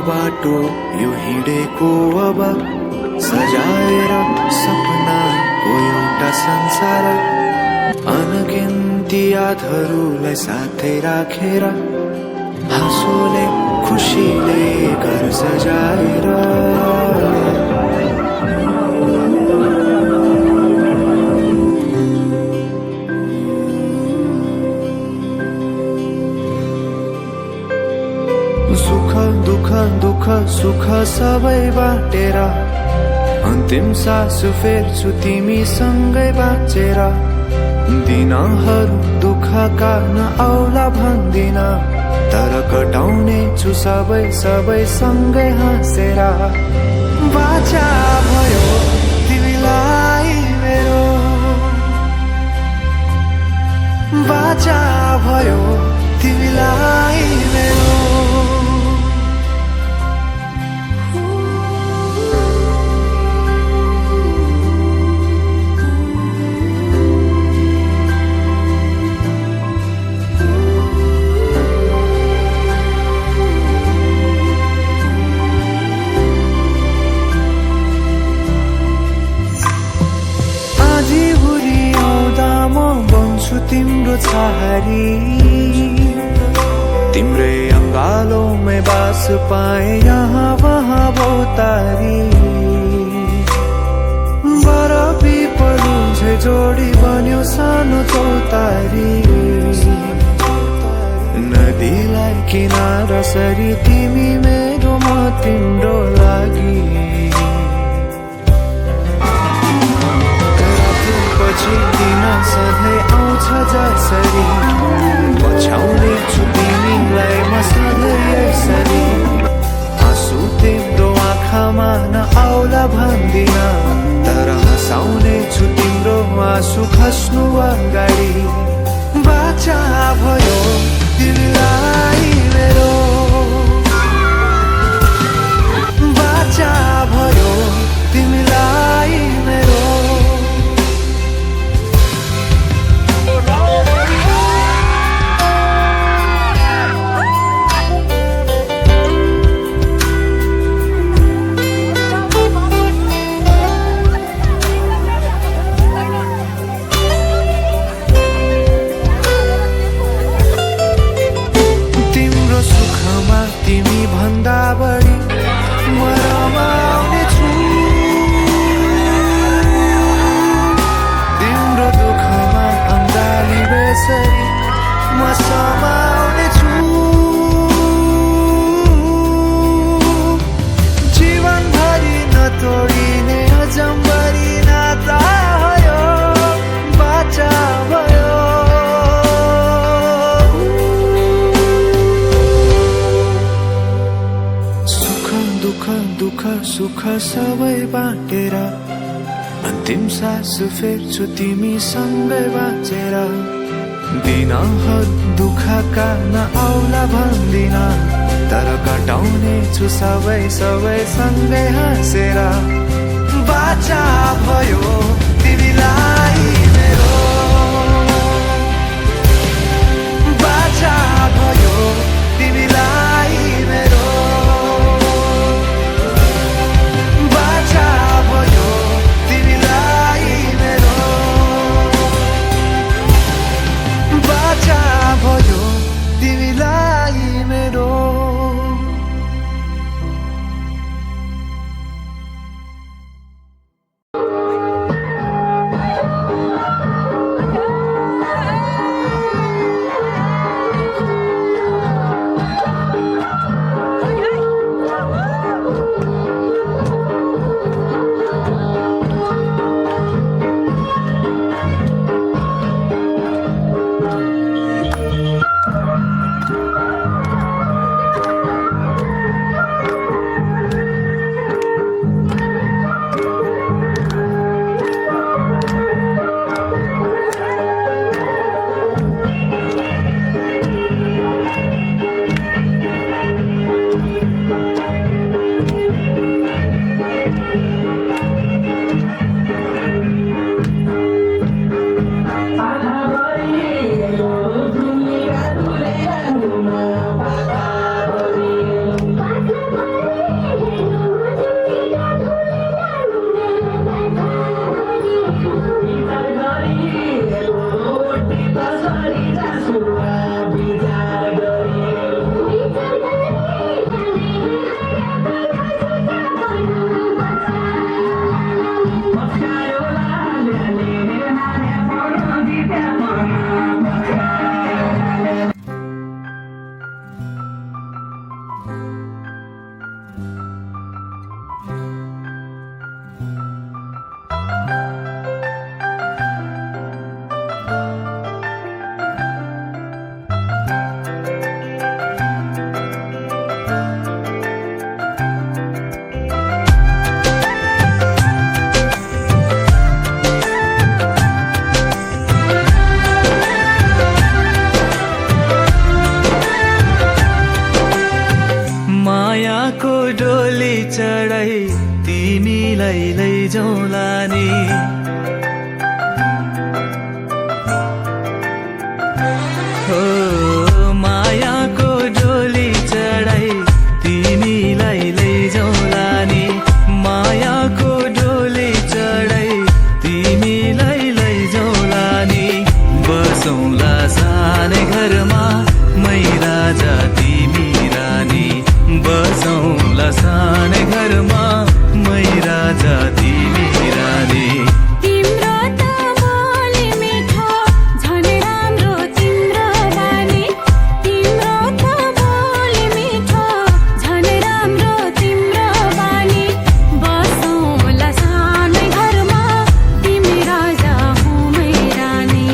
बाटो यो हिँडेको अब सजाएर सपनाको एउटा संसार अनगिन्ती यादहरूलाई साथै राखेर हाँसोले खुसीले घर सजाएर सुख दुख दुख सुख सबै बाटेर अन्तिम सास फेर्छु तिमीसँगै बाँचेर दिनहरू दुःखका नआउला भन्दिन तर कटाउने छु सबै सबै सँगै हाँसेर बाचा भयो तिमीलाई मेरो बाचा भयो तिमीलाई मेरो तिम्रो छहारी तिम्रै अंगालों बास पाए यहाँ वहाँ बहुतारी बरफी पलु झै जोडी बन्यो सानो चौतारी नदीलाई किनारा सरी तिमी मेरो म तिम्रो लागि पछि दिन सधैँ आउँछ जसरी पछ्याउने छु तिमीलाई म सधैँ यसरी आँसु तिम्रो आँखामा नआउला भन्दिन तर हँसाउने छु तिम्रो आँसु खस्नु अगाडि बाचा भयो तिमीलाई मेरो बाचा भयो तिमीलाई मेरो तिमी भन्दा बढी म रमाउने छु तिम्रो दुःखमा अन्दाली बेसरी म समाउने छु जीवनभरि नतोडिने अजम्बरी नाता भयो बाचा भयो दुःख सुख सबै बाटेर अन्तिम सास फेर्छु तिमीसँगै बाँचेर दिनहरू दुःखका नआउला भन्दिन तर कटाउने छु सबै सबै सँगै हाँसेर बाचा भयो तिमीलाई मेरो बाचा भयो तिमीलाई मेरो भयो तिमीलाई मेरो तिमीलाई लैजाउँला नि हो मायाको डोली चढाई तिमीलाई लैजाउँला नि मायाको डोली चढाई तिमीलाई लैजाउँला नि बसौँला सानै घरमा मै राजा तिमी रानी बसौँला सानै घरमा मै राजा तिमी रानी तिम्रो त बोली मिठो झन् राम्रो तिम्रो बानी तिम्रो त बोली मिठो झन् राम्रो तिम्रो बानी बसौँला सानै घरमा तिमी राजा हौ मै रानी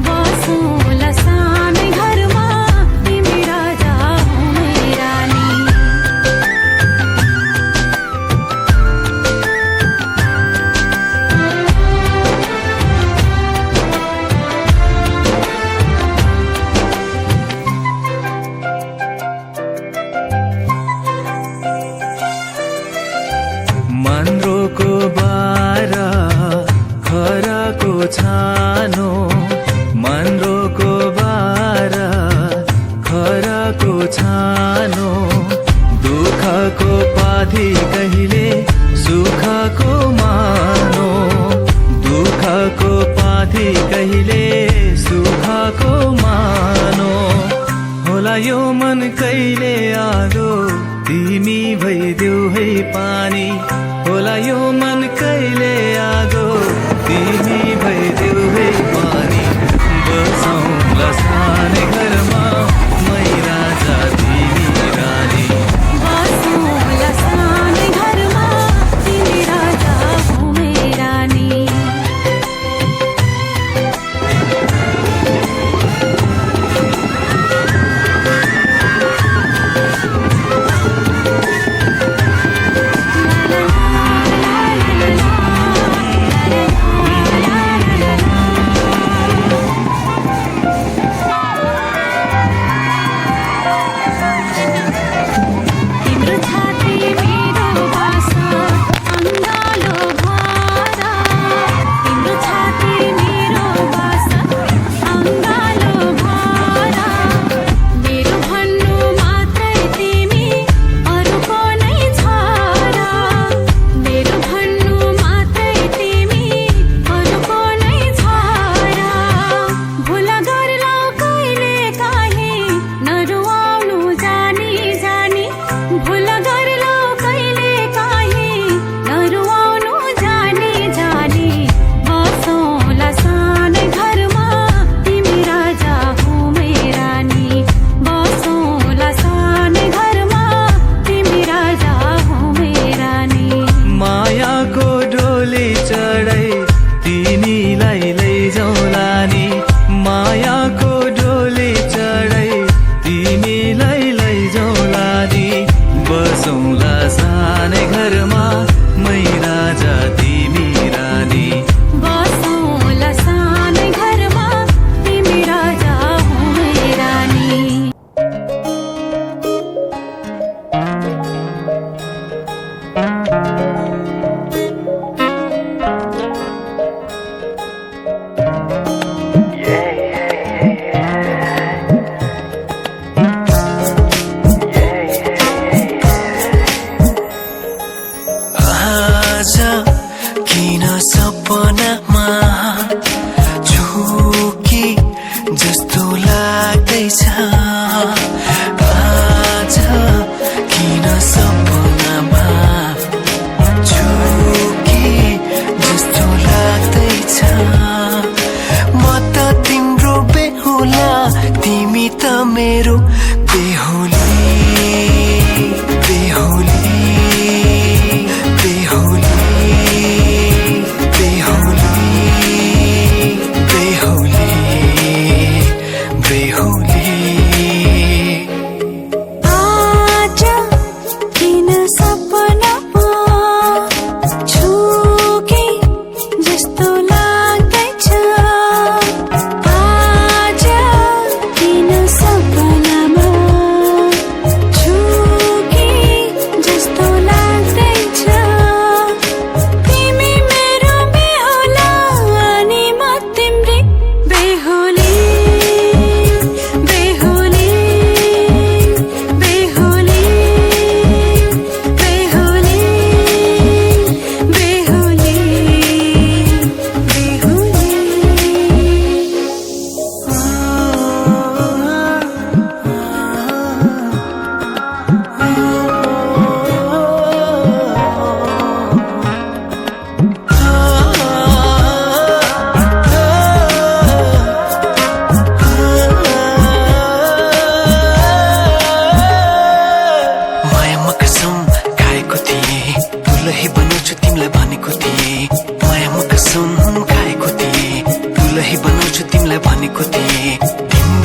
बसौँला सानै घरमा तिमी राजा हौ मै रानी मन्द्रोको बारा खराको छानो मन्द्रोको बारा खराको छानो दुःखको पाथी कहिले सुखको मानो दुःखको पाथी कहिले सुखको मानो होला यो मन कहिले आगो तिमी भइदेऊ है पानी होला यो मन कहिले आगो तिमी भइदेऊ है पानी बसौँला सानै घरमा मै राजा तिमी रानी बसौँला सानै घरमा तिमी राजा हौ मै रानी तिम्रो छाती मेरो भाषा अङ्गालो भरा तिम्रो छाती मेरो भाषा अङ्गालो भरा मेरो भन्नु मात्रै तिमी अरूको नै छरा मेरो भन्नु मात्रै तिमी अरूको नै छरा भुला गर्ला कहिले काहीँ नरुवाउनु जानी जानी भुला गर्ला कहिले काहीँ नरुवाउनु जानी जानी बसौँला सानै घरमा तिमी राजा हौ मै रानी बसौँला सानै घरमा तिमी राजा हौ मै रानी मायाको डोली चढाई तिमीलाई लैजाउँला नि मायाको डोली चढाई तिमीलाई लैजाउँला नि बसौँला सानै घरमा मै राजा तिमी रानी बसौँला सानै घरमा तिमी राजा हौ मै रानी आज किन सपनामा झुकी जस्तो लाग्दैछ आज किन सपनामा झुकी जस्तो लाग्दैछ म त तिम्रो बेहुला तिमी त मेरो बेहुली बेहुली आज किन सपनामा झुकी जस्तो लाग्दैछ आज किन सपनामा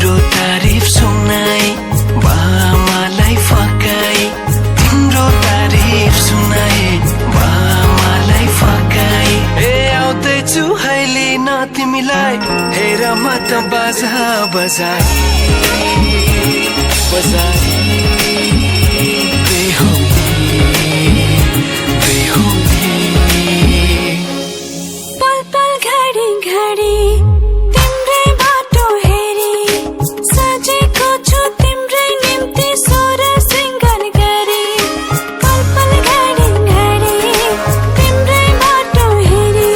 तिम्रो तारिफ सुनाई बामालाई फकाई तिम्रो तारिफ सुनाई बामालाई फकाई ए आउँदैछु हाइली न तिमीलाई हेर म त बाजा बजाई बजाई पल पल घडी घडी तिम्रै बाटो हेरी सजेको छु तिम्रै निम्ति सोर सिंगार गरी पल पल घडी घडी तिम्रै बाटो हेरी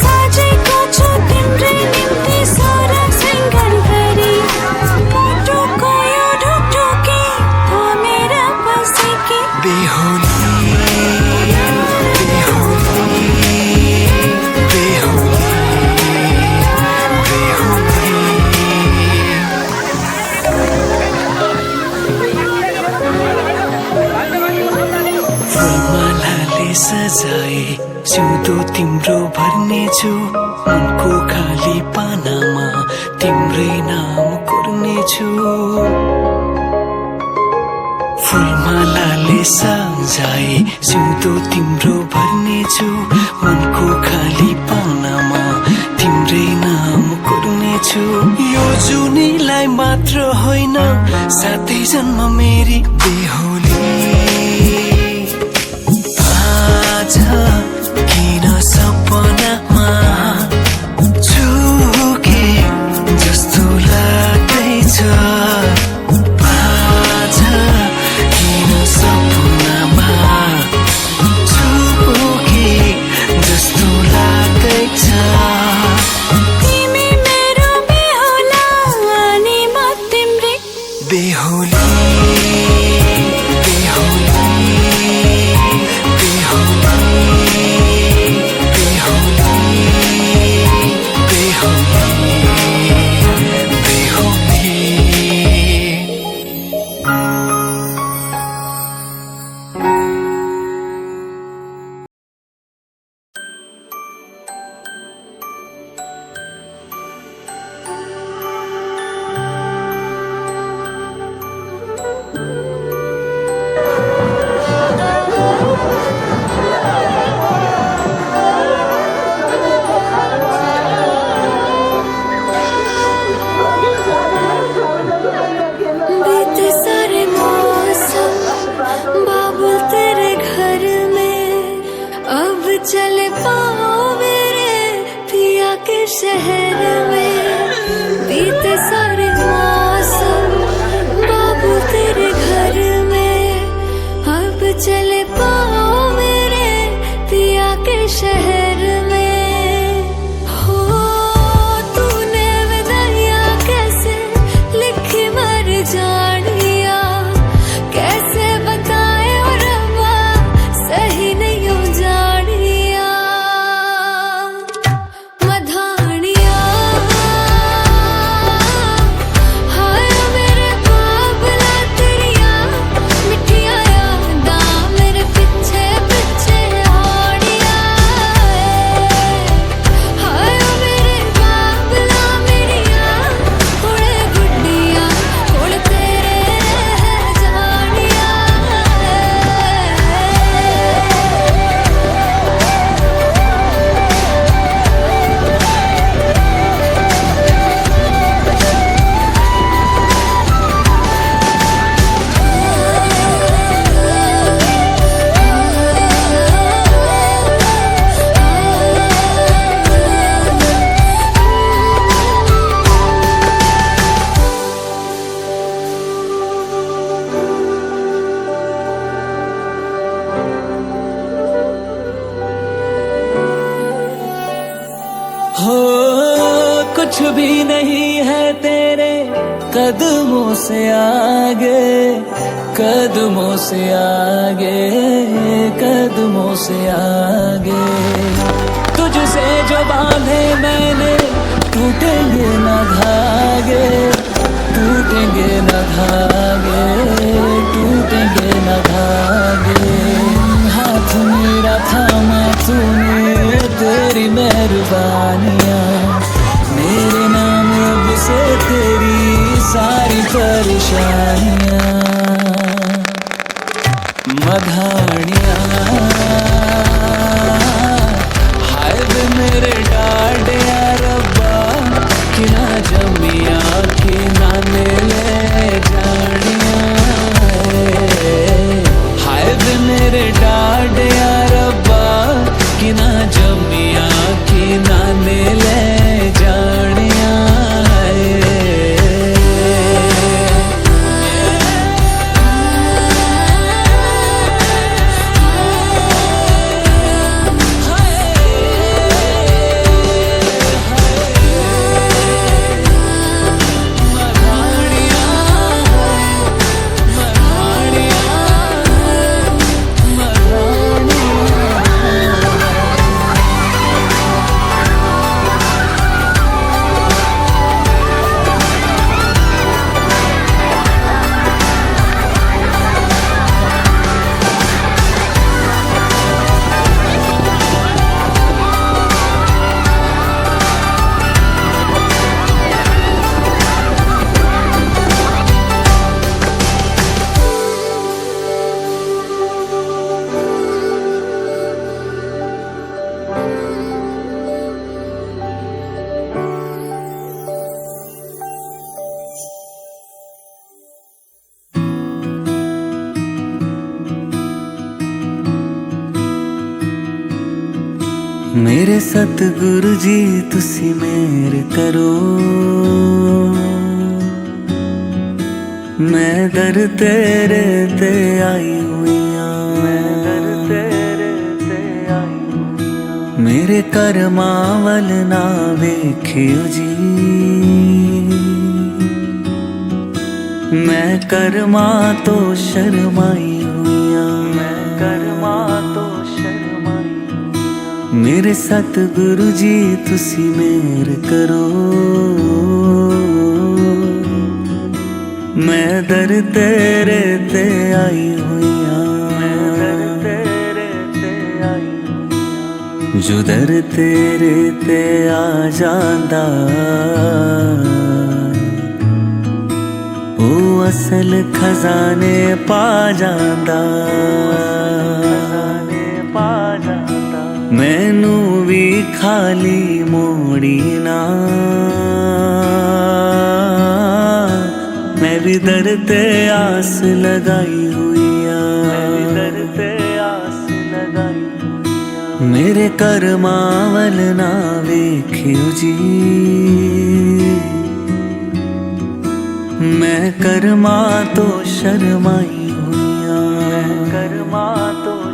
सजेको छु तिम्रै निम्ति सोर सिंगार गरी मुटुको यो ढुकढुकी थामेर बसेकी बेहुली सजाए सिउँदो तिम्रो भर्नेछु मनको खाली पानामा तिम्रै नाम कोर्नेछु फुलमालाले सजाए सिउँदो तिम्रो भर्नेछु मनको खाली पानामा तिम्रै नाम कोर्नेछु यो जुनीलाई मात्र होइन साथै जन्म मेरी बेहुली किन सपनामा छुके जस्तो लाग्दैछ किन सपनामा छुके जस्तो लाग्दैछ तिमी मेरो बेहुला अनि म तिम्रै बेहुली चले पाओ मेरे पिया के शहर में बीते सारे मौसम बाबू तेरे घर में अब चले पाओ मेरे पिया के शहर में हो तूने विदाइयां कैसे लिखी मर जानिया कैसे बताए और रब्बा सही नहीं हो जानिया मधानिया हाय मेरे बाबला तेरिया मिठिया यादा मेरे पीछे पीछे आड़िया हाय मेरे बाबला मेरिया थोड़े गुड्डिया थोड़े तेरे जानिया हो कुछ भी नहीं है तेरे कदमों से आगे कदमों से आगे कदमों से आगे तुझसे जो बांधे मैंने टूटेंगे न धागे टूटेंगे न धागे टूटेंगे न धागे हाथ मेरा थामा तूने तेरी मेहरबानियाँ मेरे नाम अब से तेरी सारी परेशानियां मधानियां हाय वे मेरे डाडिया रब्बा कि ना जमिया कि ना ले जानिया हाय वे मेरे डाडिया रब्बा कि ना जमिया कि ना ले जानिया मेरे सतगुरु जी तुसी मेहर करो मैं दर तेरे ते आई हुई मेरे कर्मा वल ना वेखियो जी मैं कर्मा तो शर्माई हुई मैं कर्मा तो मेरे सतगुरु जी तुसी मेहर करो मैं दर तेरे ते आई हुई जो दर तेरे ते आ जांदा ओ असल खजाने पा जांदा मैनू भी खाली मोड़ी ना मैं भी दर ते आस लगाई हुई मेरे कर्मा वल ना वेखियो जी मैं कर्मा तो शर्माई हुई कर्मा तो